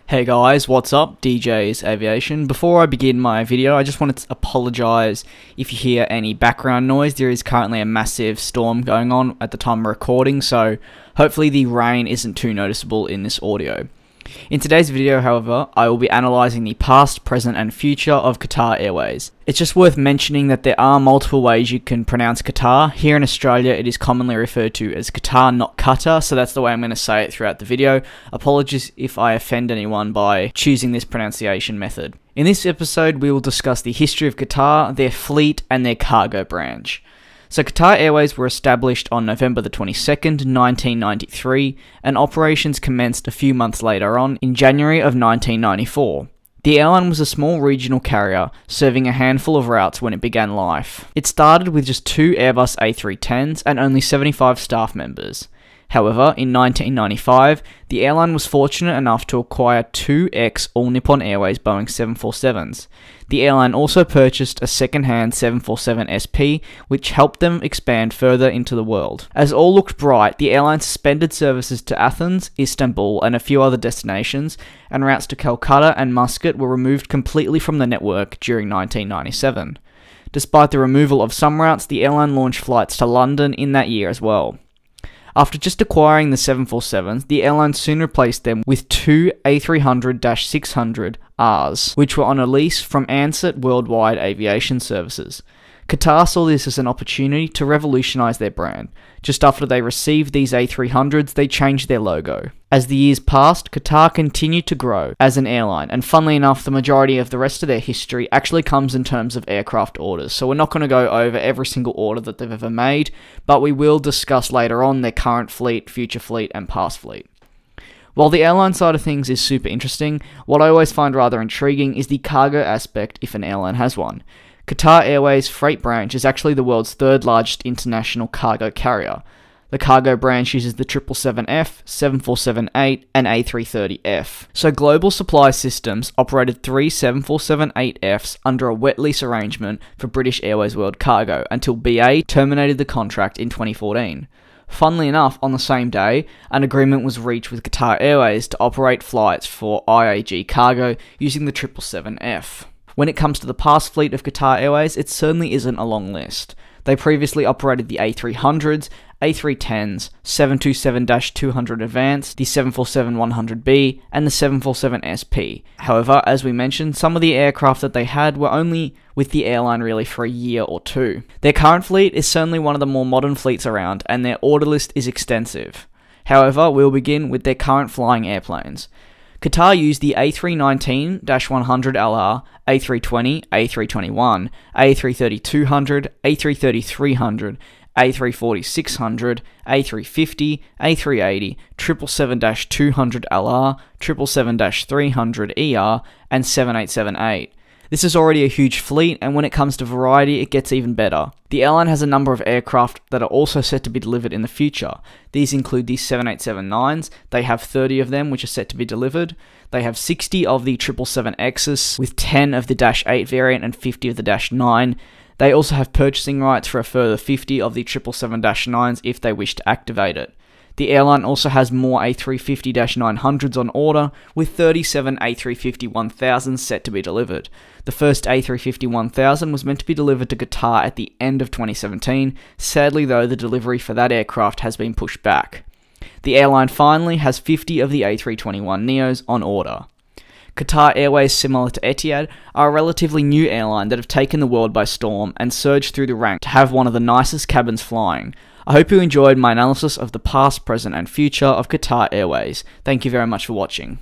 Hey guys, what's up? DJ's Aviation. Before I begin my video, I just wanted to apologise if you hear any background noise. There is currently a massive storm going on at the time of recording, so hopefully the rain isn't too noticeable in this audio. In today's video, however, I will be analysing the past, present and future of Qatar Airways. It's just worth mentioning that there are multiple ways you can pronounce Qatar. Here in Australia, it is commonly referred to as Qatar, not Qatar, so that's the way I'm going to say it throughout the video. Apologies if I offend anyone by choosing this pronunciation method. In this episode, we will discuss the history of Qatar, their fleet and their cargo branch. So Qatar Airways were established on November the 22nd, 1993, and operations commenced a few months later on in January of 1994. The airline was a small regional carrier, serving a handful of routes when it began life. It started with just 2 Airbus A310s and only 75 staff members. However, in 1995, the airline was fortunate enough to acquire 2 ex-All Nippon Airways Boeing 747s. The airline also purchased a second-hand 747 SP, which helped them expand further into the world. As all looked bright, the airline suspended services to Athens, Istanbul, and a few other destinations, and routes to Calcutta and Muscat were removed completely from the network during 1997. Despite the removal of some routes, the airline launched flights to London in that year as well. After just acquiring the 747s, the airline soon replaced them with 2 A300-600Rs, which were on a lease from Ansett Worldwide Aviation Services. Qatar saw this as an opportunity to revolutionise their brand. Just after they received these A300s, they changed their logo. As the years passed, Qatar continued to grow as an airline, and funnily enough, the majority of the rest of their history actually comes in terms of aircraft orders. So we're not going to go over every single order that they've ever made, but we will discuss later on their current fleet, future fleet, and past fleet. While the airline side of things is super interesting, what I always find rather intriguing is the cargo aspect if an airline has one. Qatar Airways' freight branch is actually the world's 3rd largest international cargo carrier. The cargo branch uses the 777F, 747-8 and A330F. So Global Supply Systems operated 3 747-8Fs under a wet lease arrangement for British Airways World Cargo until BA terminated the contract in 2014. Funnily enough, on the same day, an agreement was reached with Qatar Airways to operate flights for IAG Cargo using the 777F. When it comes to the past fleet of Qatar Airways, it certainly isn't a long list. They previously operated the A300s, A310s, 727-200 Advanced, the 747-100B, and the 747SP. However, as we mentioned, some of the aircraft that they had were only with the airline really for a year or two. Their current fleet is certainly one of the more modern fleets around, and their order list is extensive. However, we'll begin with their current flying airplanes. Qatar used the A319-100LR, A320, A321, A330-200, A330-300, A340-600, A350, A380, 777-200LR, 777-300ER, and 787-8. This is already a huge fleet, and when it comes to variety, it gets even better. The airline has a number of aircraft that are also set to be delivered in the future. These include the 787-9s, they have 30 of them which are set to be delivered. They have 60 of the 777Xs, with 10 of the -8 variant and 50 of the -9. They also have purchasing rights for a further 50 of the 777-9s if they wish to activate it. The airline also has more A350-900s on order, with 37 A350-1000s set to be delivered. The first A350-1000 was meant to be delivered to Qatar at the end of 2017, sadly though the delivery for that aircraft has been pushed back. The airline finally has 50 of the A321neos on order. Qatar Airways, similar to Etihad, are a relatively new airline that have taken the world by storm and surged through the ranks to have one of the nicest cabins flying. I hope you enjoyed my analysis of the past, present and future of Qatar Airways. Thank you very much for watching.